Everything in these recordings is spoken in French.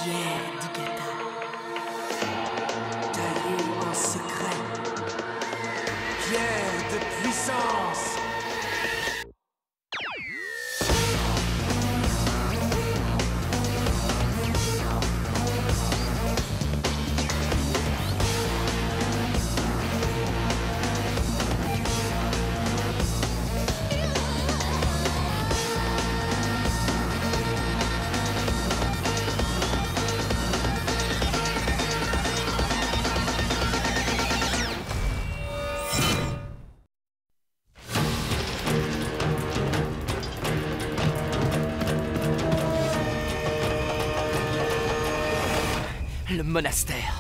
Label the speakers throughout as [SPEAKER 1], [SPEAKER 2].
[SPEAKER 1] Pierre Digata, taillée en secret. Pierre de puissance.
[SPEAKER 2] Le monastère.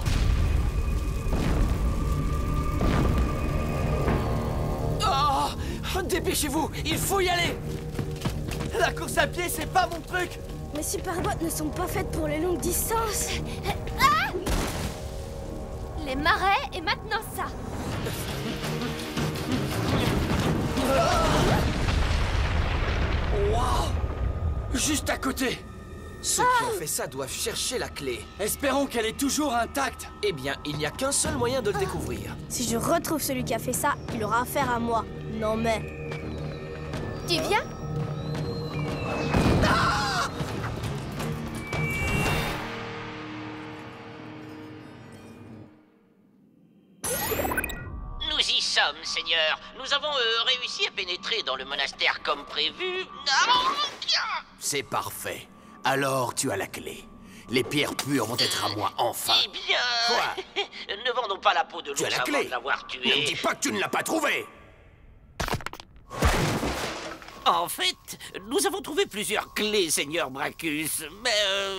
[SPEAKER 2] Oh, dépêchez-vous, il faut y aller. La course à pied, c'est pas mon truc.
[SPEAKER 3] Les superbottes ne sont pas faites pour les longues distances.
[SPEAKER 4] Ah! Les marais et maintenant ça.
[SPEAKER 2] Wow! Juste à côté. Ceux qui ont fait ça doivent chercher la clé. Espérons qu'elle est toujours intacte. Eh bien, il n'y a qu'un seul moyen de le découvrir.
[SPEAKER 3] Si je retrouve celui qui a fait ça, il aura affaire à moi. Non mais...
[SPEAKER 4] Tu viens?
[SPEAKER 5] Nous y sommes, Seigneur. Nous avons réussi à pénétrer dans le monastère comme prévu.
[SPEAKER 6] C'est parfait. Alors tu as la clé. Les pierres pures vont être à moi enfin.
[SPEAKER 5] Eh bien...
[SPEAKER 6] Quoi?
[SPEAKER 5] Ne vendons pas la peau de
[SPEAKER 6] Tu as
[SPEAKER 5] l'ours
[SPEAKER 6] la
[SPEAKER 5] avant
[SPEAKER 6] clé.
[SPEAKER 5] de l'avoir
[SPEAKER 6] Ne me
[SPEAKER 5] tué.
[SPEAKER 6] dis pas que tu ne l'as pas trouvée.
[SPEAKER 5] En fait, nous avons trouvé plusieurs clés, Seigneur Brachus.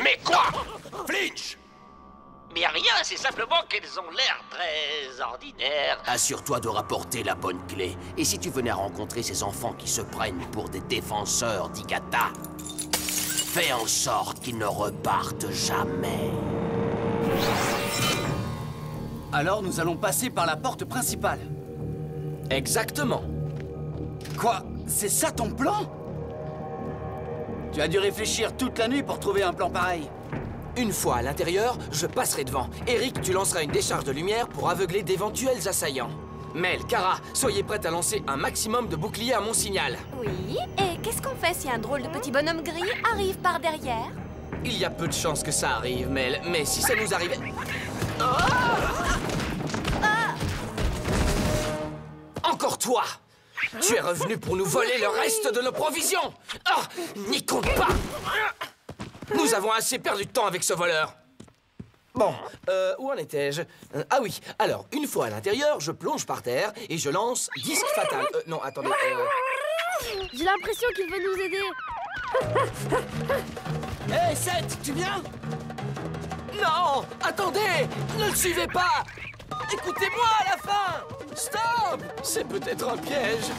[SPEAKER 6] Mais quoi? Flinch!
[SPEAKER 5] Mais rien, c'est simplement qu'elles ont l'air très ordinaires.
[SPEAKER 6] Assure-toi de rapporter la bonne clé. Et si tu venais à rencontrer ces enfants qui se prennent pour des défenseurs d'Igata, fais en sorte qu'ils ne repartent jamais.
[SPEAKER 2] Alors nous allons passer par la porte principale. Exactement. Quoi? C'est ça ton plan? Tu as dû réfléchir toute la nuit pour trouver un plan pareil.
[SPEAKER 7] Une fois à l'intérieur, je passerai devant. Eric, tu lanceras une décharge de lumière pour aveugler d'éventuels assaillants. Mel, Kara, soyez prêtes à lancer un maximum de boucliers à mon signal.
[SPEAKER 4] Oui, et qu'est-ce qu'on fait si un drôle de petit bonhomme gris arrive par derrière?
[SPEAKER 7] Il y a peu de chances que ça arrive, Mel, mais si ça nous arrivait... Encore toi! Tu es revenu pour nous voler le reste de nos provisions! Ah! N'y compte pas! Nous avons assez perdu de temps avec ce voleur. Bon, où en étais-je? Ah oui, alors, une fois à l'intérieur, je plonge par terre et je lance disque fatal. Non, attendez,
[SPEAKER 3] J'ai l'impression qu'il veut nous aider.
[SPEAKER 2] Hé, Seth, tu viens?
[SPEAKER 7] Non! Attendez! Ne le suivez pas! Écoutez-moi à la fin! Stop! C'est peut-être un piège.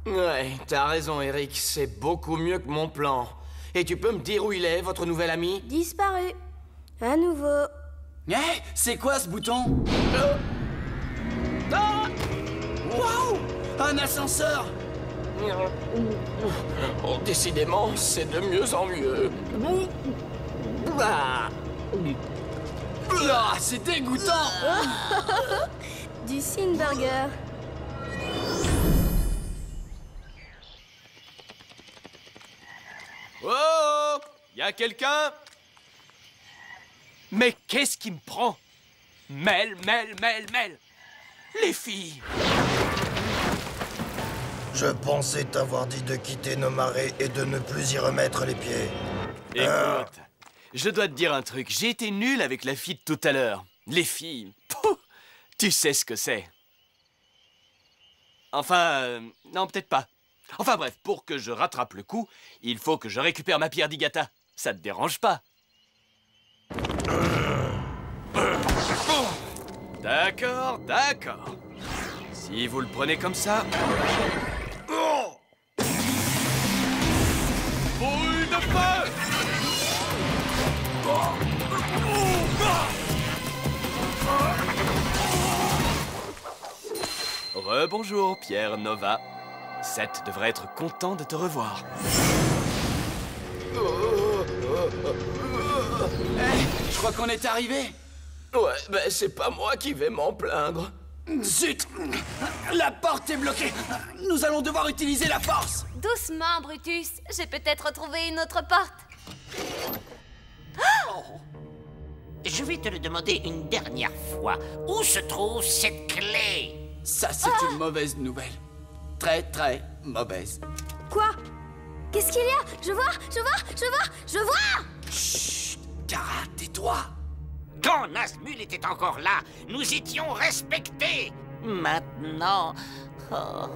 [SPEAKER 7] Ouais, t'as raison, Eric. C'est beaucoup mieux que mon plan. Et tu peux me dire où il est, votre nouvel ami?
[SPEAKER 3] Disparu. À nouveau.
[SPEAKER 2] Hé, c'est quoi ce bouton?
[SPEAKER 7] Ah!
[SPEAKER 2] Waouh! Un ascenseur!
[SPEAKER 7] Oh, décidément, c'est de mieux en mieux. Ah!
[SPEAKER 2] Ah, c'est dégoûtant!
[SPEAKER 3] Du Sinburger.
[SPEAKER 2] Oh! Y a quelqu'un? Mais qu'est-ce qui me prend? Mel! Les filles!
[SPEAKER 8] Je pensais t'avoir dit de quitter nos marais et de ne plus y remettre les pieds.
[SPEAKER 2] Écoute, je dois te dire un truc. J'ai été nul avec la fille de tout à l'heure. Les filles, pouh, tu sais ce que c'est. Enfin, non, peut-être pas. Enfin bref, pour que je rattrape le coup, il faut que je récupère ma pierre d'Igata. Ça te dérange pas? D'accord. Si vous le prenez comme ça... Boule de feu! Rebonjour, Pierre Nova. Seth devrait être content de te revoir. Je crois qu'on est arrivé.
[SPEAKER 7] Ouais, ben c'est pas moi qui vais m'en plaindre.
[SPEAKER 2] Zut! La porte est bloquée. Nous allons devoir utiliser la force.
[SPEAKER 4] Doucement, Brutus. J'ai peut-être trouvé une autre porte.
[SPEAKER 5] Je vais te le demander une dernière fois. Où se trouve cette clé?
[SPEAKER 2] Ça, c'est une mauvaise nouvelle. Très, très mauvaise.
[SPEAKER 3] Quoi? Qu'est-ce qu'il y a? Je vois!
[SPEAKER 2] Chut! Kara, tais-toi!
[SPEAKER 5] Quand Nazmul était encore là, nous étions respectés. Maintenant, oh,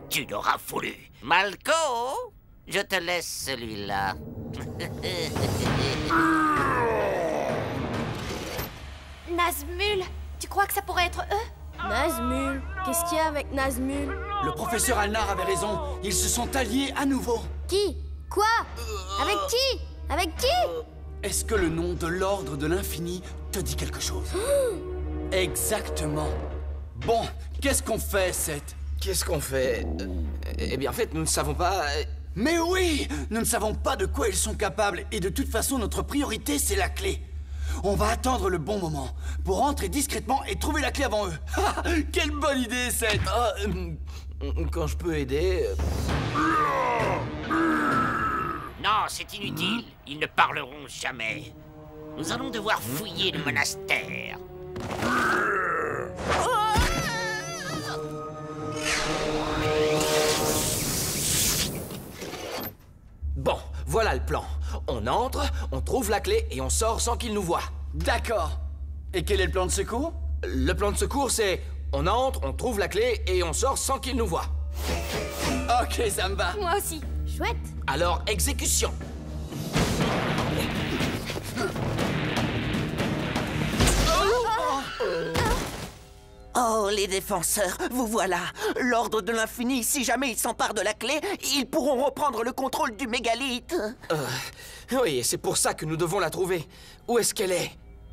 [SPEAKER 5] tu l'auras voulu. Malco, je te laisse celui-là.
[SPEAKER 4] Nazmul, tu crois que ça pourrait être eux?
[SPEAKER 3] Nazmul. Qu'est-ce qu'il y a avec Nazmul?
[SPEAKER 2] Le professeur Alnar avait raison. Ils se sont alliés à nouveau.
[SPEAKER 3] Qui? Quoi? Avec qui? Avec qui?
[SPEAKER 2] Est-ce que le nom de l'Ordre de l'Infini te dit quelque chose? Exactement. Bon, qu'est-ce qu'on fait, Seth?
[SPEAKER 7] Qu'est-ce qu'on fait? Eh bien, en fait, nous ne savons pas...
[SPEAKER 2] Mais oui! Nous ne savons pas de quoi ils sont capables, et de toute façon, notre priorité, c'est la clé. On va attendre le bon moment, pour rentrer discrètement et trouver la clé avant eux. Quelle bonne idée, Seth!
[SPEAKER 7] Quand je peux aider...
[SPEAKER 5] Non, c'est inutile. Ils ne parleront jamais. Nous allons devoir fouiller le monastère.
[SPEAKER 7] Bon, voilà le plan. On entre, on trouve la clé et on sort sans qu'ils nous voient.
[SPEAKER 2] D'accord. Et quel est le plan de secours?
[SPEAKER 7] Le plan de secours, c'est... On entre, on trouve la clé et on sort sans qu'ils nous voient.
[SPEAKER 2] Ok, ça me va.
[SPEAKER 4] Moi aussi.
[SPEAKER 3] Chouette.
[SPEAKER 7] Alors, exécution.
[SPEAKER 6] Oh, les défenseurs, vous voilà. L'Ordre de l'Infini, si jamais ils s'emparent de la clé, ils pourront reprendre le contrôle du mégalithe.
[SPEAKER 7] Oui, et c'est pour ça que nous devons la trouver. Où est-ce qu'elle est?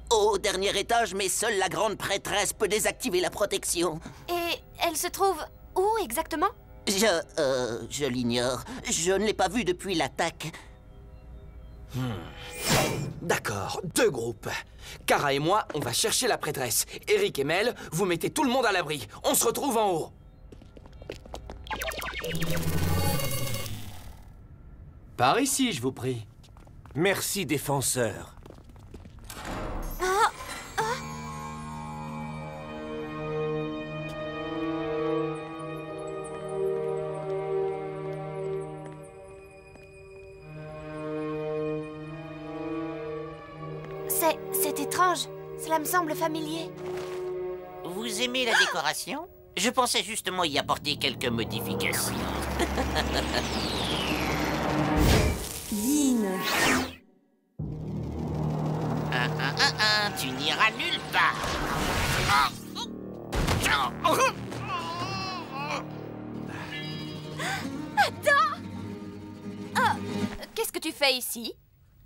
[SPEAKER 6] Au dernier étage, mais seule la grande prêtresse peut désactiver la protection.
[SPEAKER 4] Et elle se trouve où exactement?
[SPEAKER 6] Je l'ignore. Je ne l'ai pas vue depuis l'attaque.
[SPEAKER 7] D'accord, 2 groupes. Kara et moi, on va chercher la prêtresse. Eric et Mel, vous mettez tout le monde à l'abri. On se retrouve en haut.
[SPEAKER 2] Par ici, je vous prie.
[SPEAKER 9] Merci, défenseur.
[SPEAKER 4] C'est étrange. Cela me semble familier.
[SPEAKER 5] Vous aimez la décoration? Je pensais justement y apporter quelques modifications.
[SPEAKER 3] Yin.
[SPEAKER 5] Tu n'iras nulle part.
[SPEAKER 4] Qu'est-ce que tu fais ici?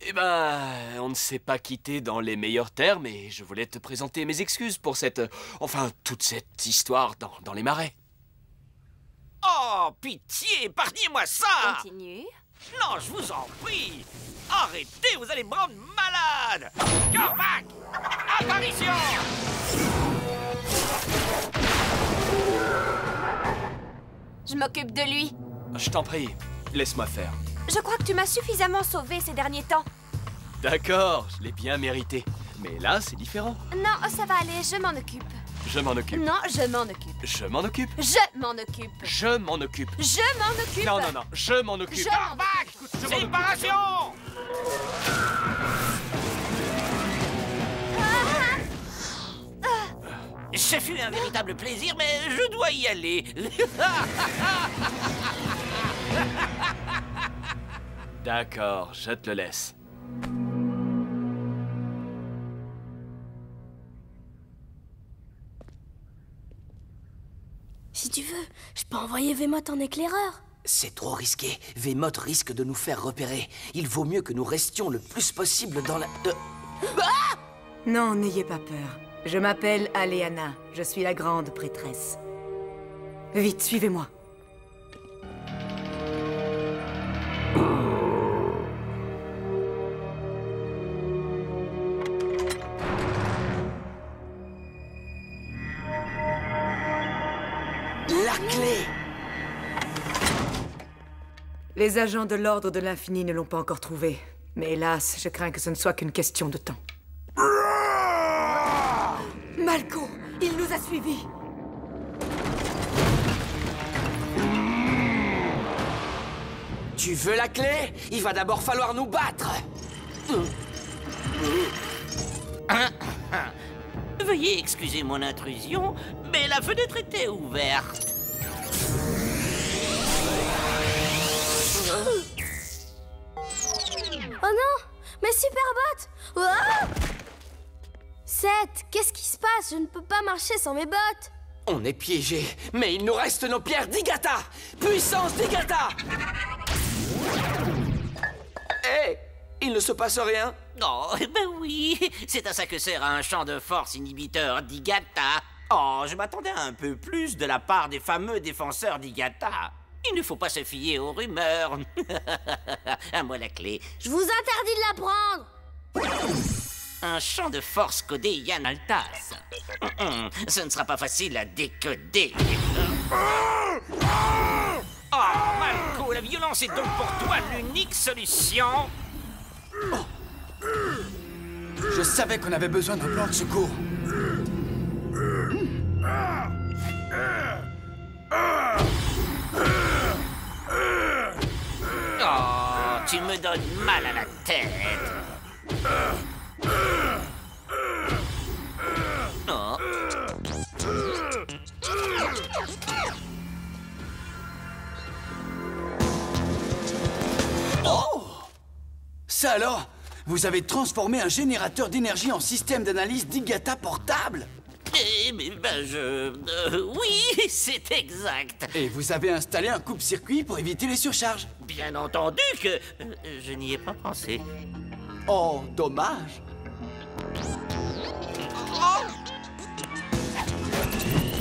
[SPEAKER 10] Eh ben, on ne s'est pas quitté dans les meilleurs termes et je voulais te présenter mes excuses pour cette... enfin, toute cette histoire dans les marais.
[SPEAKER 5] Oh, pitié, épargnez-moi ça!
[SPEAKER 4] Continue.
[SPEAKER 5] Non, je vous en prie! Arrêtez, vous allez me rendre malade! Cormac! Apparition!
[SPEAKER 4] Je m'occupe de lui.
[SPEAKER 10] Je t'en prie, laisse-moi faire.
[SPEAKER 4] Je crois que tu m'as suffisamment sauvé ces derniers temps.
[SPEAKER 10] D'accord, je l'ai bien mérité. Mais là, c'est différent.
[SPEAKER 4] Non, ça va aller, je m'en occupe.
[SPEAKER 10] Je m'en occupe.
[SPEAKER 4] Non, je m'en occupe.
[SPEAKER 10] Je m'en occupe.
[SPEAKER 4] Je m'en occupe.
[SPEAKER 10] Je m'en occupe.
[SPEAKER 4] Je m'en occupe.
[SPEAKER 10] Non, non, non, je m'en occupe.
[SPEAKER 4] Je m'en occupe.
[SPEAKER 5] Séparation! Ce fut un véritable plaisir, mais je dois y aller.
[SPEAKER 10] D'accord, je te le laisse.
[SPEAKER 3] Si tu veux, je peux envoyer Vémote en éclaireur.
[SPEAKER 6] C'est trop risqué. Vémote risque de nous faire repérer. Il vaut mieux que nous restions le plus possible dans la...
[SPEAKER 11] Non, n'ayez pas peur. Je m'appelle Aléana. Je suis la grande prêtresse. Vite, suivez-moi. Les agents de l'Ordre de l'Infini ne l'ont pas encore trouvé. Mais hélas, je crains que ce ne soit qu'une question de temps. Malko, il nous a suivis.
[SPEAKER 7] Tu veux la clé? Il va d'abord falloir nous battre.
[SPEAKER 5] Veuillez excuser mon intrusion, mais la fenêtre était ouverte.
[SPEAKER 3] Oh non! Mes super bottes! Oh Seth, qu'est-ce qui se passe? Je ne peux pas marcher sans mes bottes!
[SPEAKER 7] On est piégés, mais il nous reste nos pierres d'Igata! Puissance d'Igata! Hé! Il ne se passe rien?
[SPEAKER 5] Oh, ben oui, c'est à ça que sert un champ de force inhibiteur d'Igata. Oh, je m'attendais à un peu plus de la part des fameux défenseurs d'Igata. Il ne faut pas se fier aux rumeurs. À moi la clé.
[SPEAKER 3] Je vous interdis de la prendre!
[SPEAKER 5] Un champ de force codé Yann Altas. Ce ne sera pas facile à décoder. Oh, Malko, la violence est donc pour toi l'unique solution?
[SPEAKER 2] Je savais qu'on avait besoin d'un plan de secours.
[SPEAKER 5] Oh, tu me donnes mal à la tête. Oh.
[SPEAKER 2] Oh! Ça alors? Vous avez transformé un générateur d'énergie en système d'analyse d'Igata portable?
[SPEAKER 5] Oui, c'est exact.
[SPEAKER 2] Et vous avez installé un coupe-circuit pour éviter les surcharges?
[SPEAKER 5] Bien entendu que je n'y ai pas pensé.
[SPEAKER 2] Oh, dommage.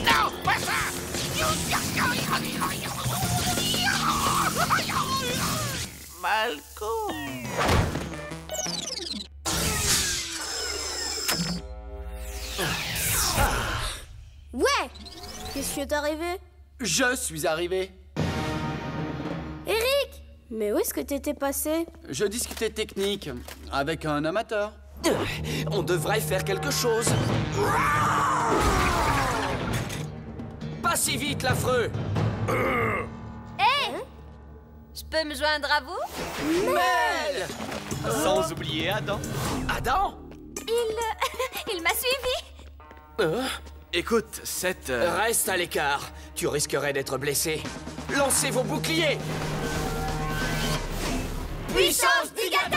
[SPEAKER 5] Non, pas ça! Malko.
[SPEAKER 3] Ouais! Qu'est-ce qui est arrivé?
[SPEAKER 2] Je suis arrivé.
[SPEAKER 3] Eric! Mais où est-ce que t'étais passé?
[SPEAKER 2] Je discutais technique avec un amateur.
[SPEAKER 7] On devrait faire quelque chose. Pas si vite, l'affreux.
[SPEAKER 4] Hé! Je peux me joindre à vous?
[SPEAKER 7] Mel!
[SPEAKER 10] Sans oublier Adam.
[SPEAKER 7] Adam?
[SPEAKER 4] Il m'a suivi.
[SPEAKER 10] Écoute, cette...
[SPEAKER 7] Reste à l'écart. Tu risquerais d'être blessé. Lancez vos boucliers.
[SPEAKER 3] Puissance d'Igata!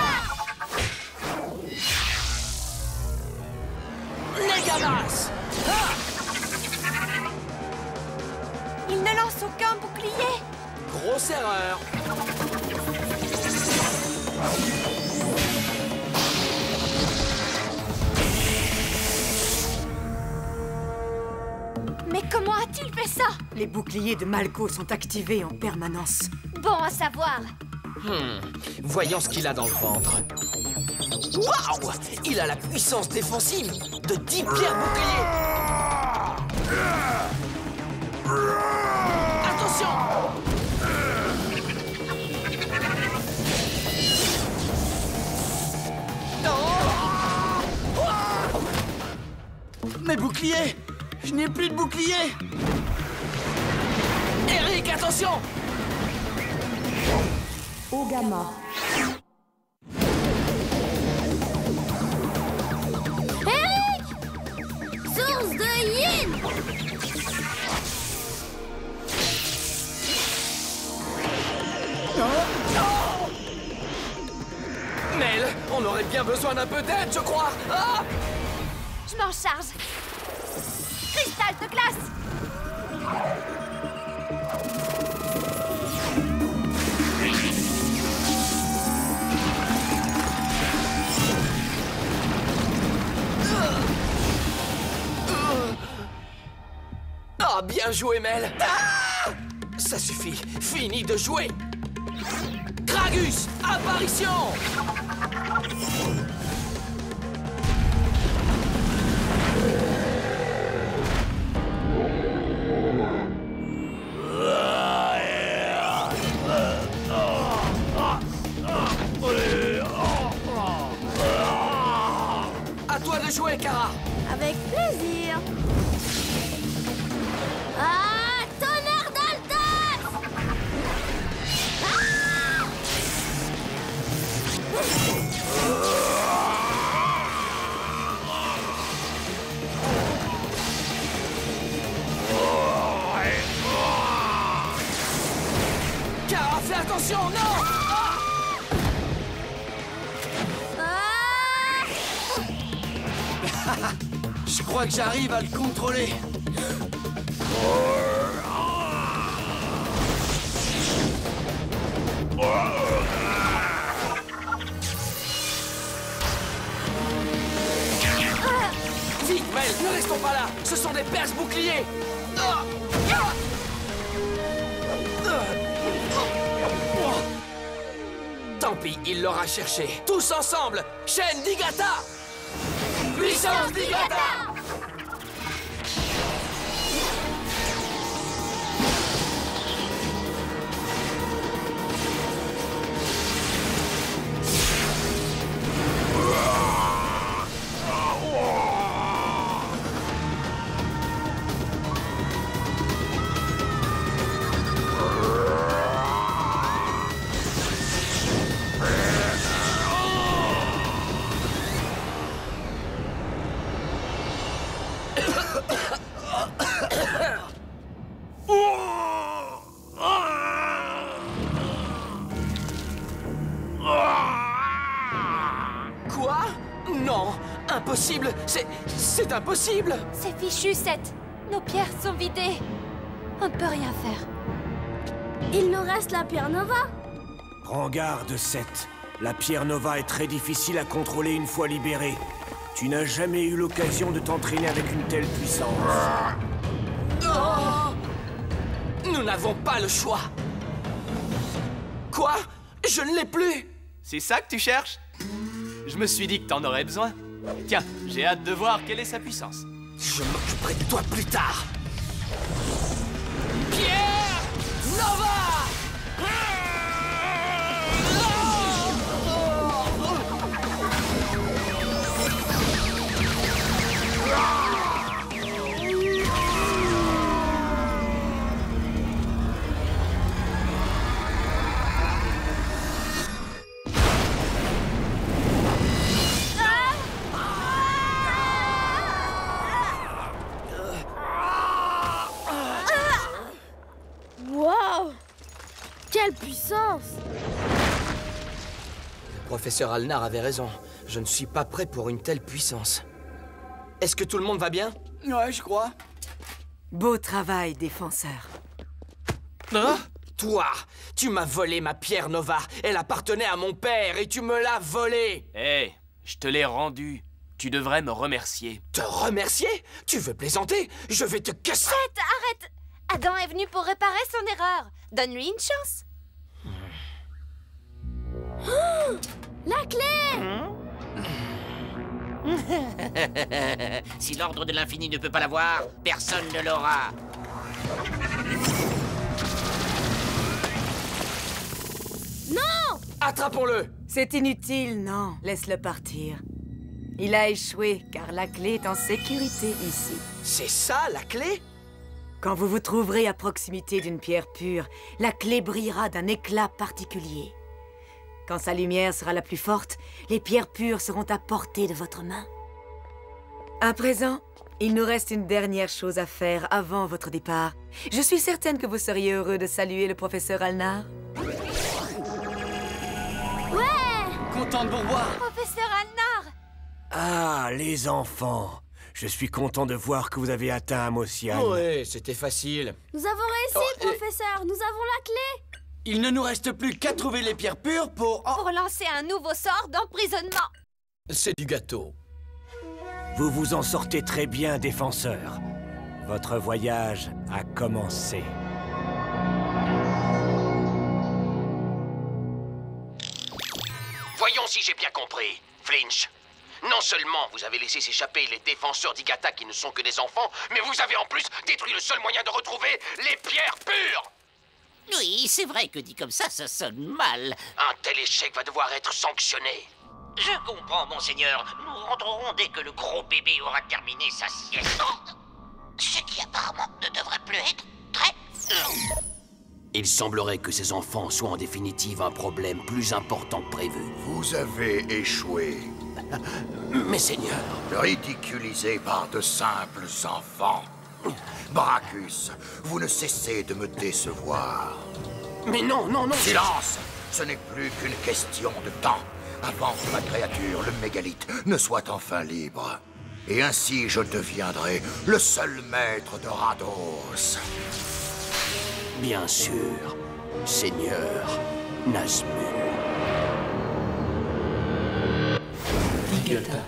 [SPEAKER 7] Megamas!
[SPEAKER 4] Il ne lance aucun bouclier.
[SPEAKER 7] Grosse erreur.
[SPEAKER 4] Mais comment a-t-il fait ça?
[SPEAKER 11] Les boucliers de Malko sont activés en permanence.
[SPEAKER 4] Bon à savoir.
[SPEAKER 7] Voyons ce qu'il a dans le ventre. Waouh! Il a la puissance défensive de 10 pierres boucliers. Attention!
[SPEAKER 2] Mes boucliers! Je n'ai plus de boucliers!
[SPEAKER 7] Eric, attention!
[SPEAKER 11] Ogama.
[SPEAKER 3] Eric! Source de yin!
[SPEAKER 7] Mel, on aurait bien besoin d'un peu d'aide, je crois. Ah!
[SPEAKER 4] Je m'en charge. Cristal de glace.
[SPEAKER 7] Ah, bien joué, Mel. Ah! Ça suffit. Fini de jouer. Kragus, apparition! le jouer, Kara.
[SPEAKER 3] Avec plaisir. Ah, tonnerre d'Aldas!
[SPEAKER 7] Kara, fais attention, non!
[SPEAKER 2] Je crois que j'arrive à le contrôler.
[SPEAKER 7] Vite, Mel, ne restons pas là. Ce sont des perches boucliers. Tant pis, il l'aura cherché. Tous ensemble, chaîne Digata! Puissance Digata! Quoi? Non, impossible. C'est impossible.
[SPEAKER 4] C'est fichu, Seth. Nos pierres sont vidées. On ne peut rien faire.
[SPEAKER 3] Il nous reste la pierre Nova.
[SPEAKER 9] Prends garde, Seth. La pierre Nova est très difficile à contrôler une fois libérée. Tu n'as jamais eu l'occasion de t'entraîner avec une telle puissance.
[SPEAKER 7] Oh! Nous n'avons pas le choix. Quoi? Je ne l'ai plus.
[SPEAKER 10] C'est ça que tu cherches? Je me suis dit que t'en aurais besoin. Tiens, j'ai hâte de voir quelle est sa puissance.
[SPEAKER 7] Je m'occuperai de toi plus tard. Pierre Nova!
[SPEAKER 3] Wow! Quelle puissance!
[SPEAKER 7] Le professeur Alnar avait raison. Je ne suis pas prêt pour une telle puissance. Est-ce que tout le monde va bien?
[SPEAKER 2] Ouais, je crois.
[SPEAKER 11] Beau travail, défenseur.
[SPEAKER 7] Hein? Toi, tu m'as volé ma pierre Nova. Elle appartenait à mon père et tu me l'as volée.
[SPEAKER 10] Hé, je te l'ai rendue. Tu devrais me remercier.
[SPEAKER 7] Te remercier? Tu veux plaisanter? Je vais te casser.
[SPEAKER 4] Seth, arrête! Adam est venu pour réparer son erreur. Donne-lui une chance.
[SPEAKER 3] Oh, la clé!
[SPEAKER 5] Si l'ordre de l'infini ne peut pas l'avoir, personne ne l'aura.
[SPEAKER 3] Non!
[SPEAKER 7] Attrapons-le!
[SPEAKER 11] C'est inutile, non. Laisse-le partir. Il a échoué, car la clé est en sécurité ici.
[SPEAKER 7] C'est ça, la clé?
[SPEAKER 11] Quand vous vous trouverez à proximité d'une pierre pure, la clé brillera d'un éclat particulier. Quand sa lumière sera la plus forte, les pierres pures seront à portée de votre main. À présent, il nous reste une dernière chose à faire avant votre départ. Je suis certaine que vous seriez heureux de saluer le professeur Alnar.
[SPEAKER 3] Ouais!
[SPEAKER 2] Content de vous revoir.
[SPEAKER 4] Professeur Alnar!
[SPEAKER 9] Ah, les enfants. Je suis content de voir que vous avez atteint Amosian.
[SPEAKER 7] Ouais, c'était facile.
[SPEAKER 3] Nous avons réussi, professeur! Nous avons la clé!
[SPEAKER 2] Il ne nous reste plus qu'à trouver les pierres pures pour...
[SPEAKER 4] Pour lancer un nouveau sort d'emprisonnement.
[SPEAKER 7] C'est du gâteau.
[SPEAKER 9] Vous vous en sortez très bien, défenseur. Votre voyage a commencé.
[SPEAKER 6] Voyons si j'ai bien compris. Flinch, non seulement vous avez laissé s'échapper les défenseurs d'Igata qui ne sont que des enfants, mais vous avez en plus détruit le seul moyen de retrouver les pierres pures!
[SPEAKER 5] Oui, c'est vrai que dit comme ça sonne mal.
[SPEAKER 6] Un tel échec va devoir être sanctionné.
[SPEAKER 5] Je comprends, monseigneur. Nous rentrerons dès que le gros bébé aura terminé sa sieste. Ce qui apparemment ne devrait plus être très long.
[SPEAKER 6] Il semblerait que ces enfants soient en définitive un problème plus important que prévu.
[SPEAKER 12] Vous avez échoué.
[SPEAKER 6] Mais seigneur...
[SPEAKER 12] Ridiculisé par de simples enfants. Brachus, vous ne cessez de me décevoir.
[SPEAKER 6] Mais non, non, non...
[SPEAKER 12] Silence! Ce n'est plus qu'une question de temps avant que ma créature, le mégalithe, ne soit enfin libre. Et ainsi je deviendrai le seul maître de Rados.
[SPEAKER 6] Bien sûr, Seigneur Nazmul.
[SPEAKER 13] Digata.